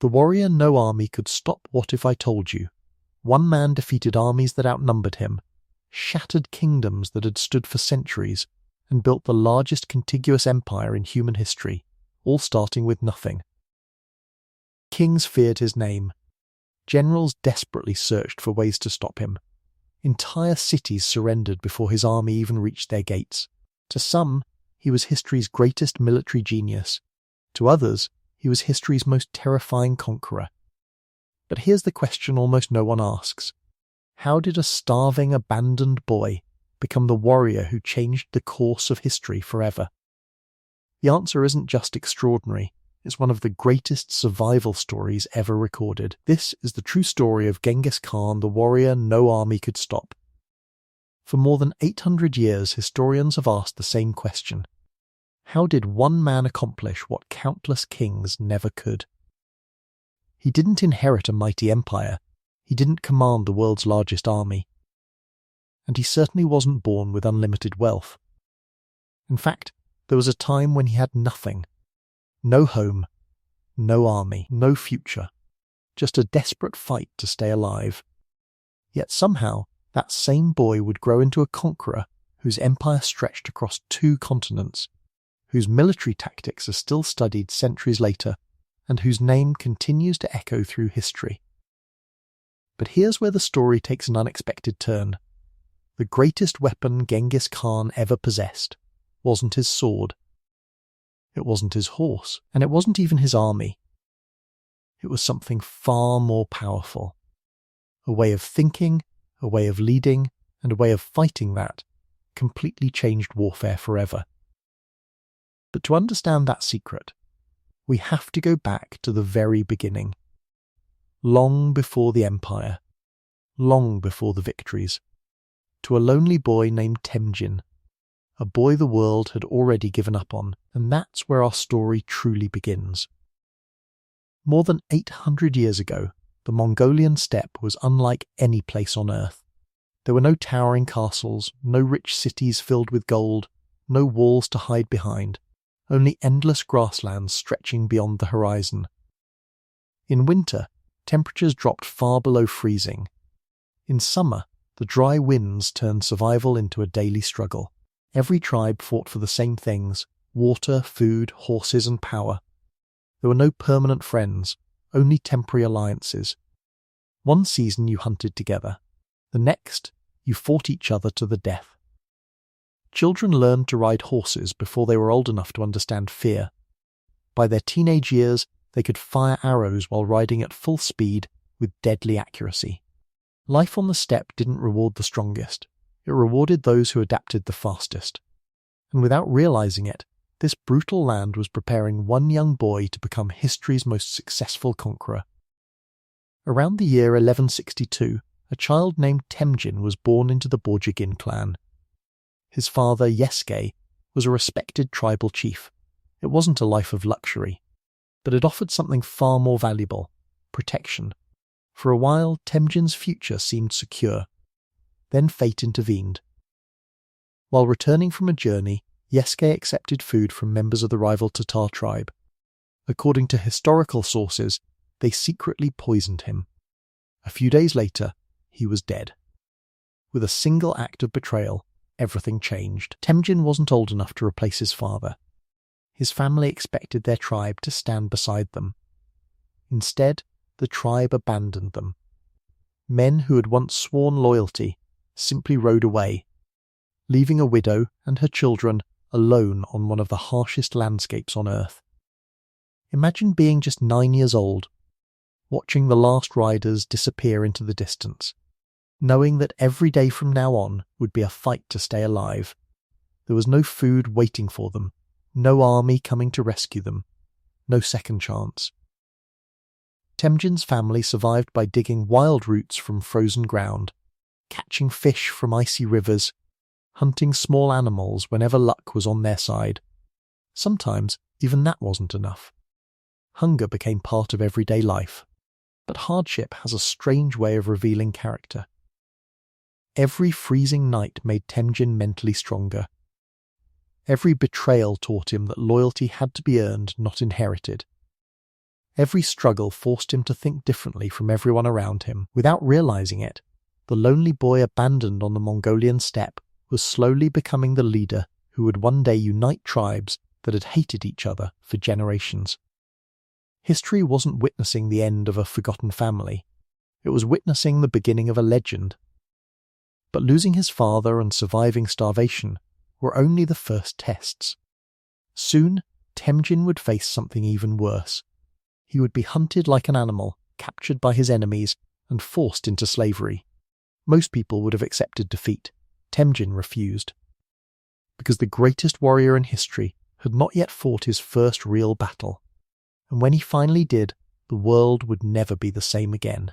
The warrior no army could stop. What if I told you? One man defeated armies that outnumbered him, shattered kingdoms that had stood for centuries, and built the largest contiguous empire in human history, all starting with nothing. Kings feared his name. Generals desperately searched for ways to stop him. Entire cities surrendered before his army even reached their gates. To some, he was history's greatest military genius. To others, he was history's most terrifying conqueror. But here's the question almost no one asks. How did a starving, abandoned boy become the warrior who changed the course of history forever? The answer isn't just extraordinary. It's one of the greatest survival stories ever recorded. This is the true story of Genghis Khan, the warrior no army could stop. For more than 800 years, historians have asked the same question. How did one man accomplish what countless kings never could? He didn't inherit a mighty empire. He didn't command the world's largest army. And he certainly wasn't born with unlimited wealth. In fact, there was a time when he had nothing. No home, no army, no future, just a desperate fight to stay alive. Yet somehow, that same boy would grow into a conqueror whose empire stretched across 2 continents, whose military tactics are still studied centuries later, and whose name continues to echo through history. But here's where the story takes an unexpected turn. The greatest weapon Genghis Khan ever possessed wasn't his sword. It wasn't his horse, and it wasn't even his army. It was something far more powerful. A way of thinking, a way of leading, and a way of fighting that completely changed warfare forever. But to understand that secret, we have to go back to the very beginning. Long before the empire, long before the victories, to a lonely boy named Temüjin, a boy the world had already given up on, and that's where our story truly begins. More than 800 years ago, the Mongolian steppe was unlike any place on earth. There were no towering castles, no rich cities filled with gold, no walls to hide behind, only endless grasslands stretching beyond the horizon. In winter, temperatures dropped far below freezing. In summer, the dry winds turned survival into a daily struggle. Every tribe fought for the same things: water, food, horses, and power. There were no permanent friends, only temporary alliances. One season you hunted together. The next, you fought each other to the death. Children learned to ride horses before they were old enough to understand fear. By their teenage years, they could fire arrows while riding at full speed with deadly accuracy. Life on the steppe didn't reward the strongest. It rewarded those who adapted the fastest. And without realizing it, this brutal land was preparing one young boy to become history's most successful conqueror. Around the year 1162, a child named Temüjin was born into the Borjigin clan. His father, Yesügei, was a respected tribal chief. It wasn't a life of luxury, but it offered something far more valuable: protection. For a while, Temüjin's future seemed secure. Then fate intervened. While returning from a journey, Yesügei accepted food from members of the rival Tatar tribe. According to historical sources, they secretly poisoned him. A few days later, he was dead. With a single act of betrayal, everything changed. Temüjin wasn't old enough to replace his father. His family expected their tribe to stand beside them. Instead, the tribe abandoned them. Men who had once sworn loyalty simply rode away, leaving a widow and her children alone on one of the harshest landscapes on earth. Imagine being just 9 years old, watching the last riders disappear into the distance, knowing that every day from now on would be a fight to stay alive. There was no food waiting for them, no army coming to rescue them, no second chance. Temüjin's family survived by digging wild roots from frozen ground, catching fish from icy rivers, hunting small animals whenever luck was on their side. Sometimes even that wasn't enough. Hunger became part of everyday life, but hardship has a strange way of revealing character. Every freezing night made Temüjin mentally stronger. Every betrayal taught him that loyalty had to be earned, not inherited. Every struggle forced him to think differently from everyone around him. Without realizing it, the lonely boy abandoned on the Mongolian steppe was slowly becoming the leader who would one day unite tribes that had hated each other for generations. History wasn't witnessing the end of a forgotten family. It was witnessing the beginning of a legend. But losing his father and surviving starvation were only the first tests. Soon, Temüjin would face something even worse. He would be hunted like an animal, captured by his enemies, and forced into slavery. Most people would have accepted defeat. Temüjin refused. Because the greatest warrior in history had not yet fought his first real battle. And when he finally did, the world would never be the same again.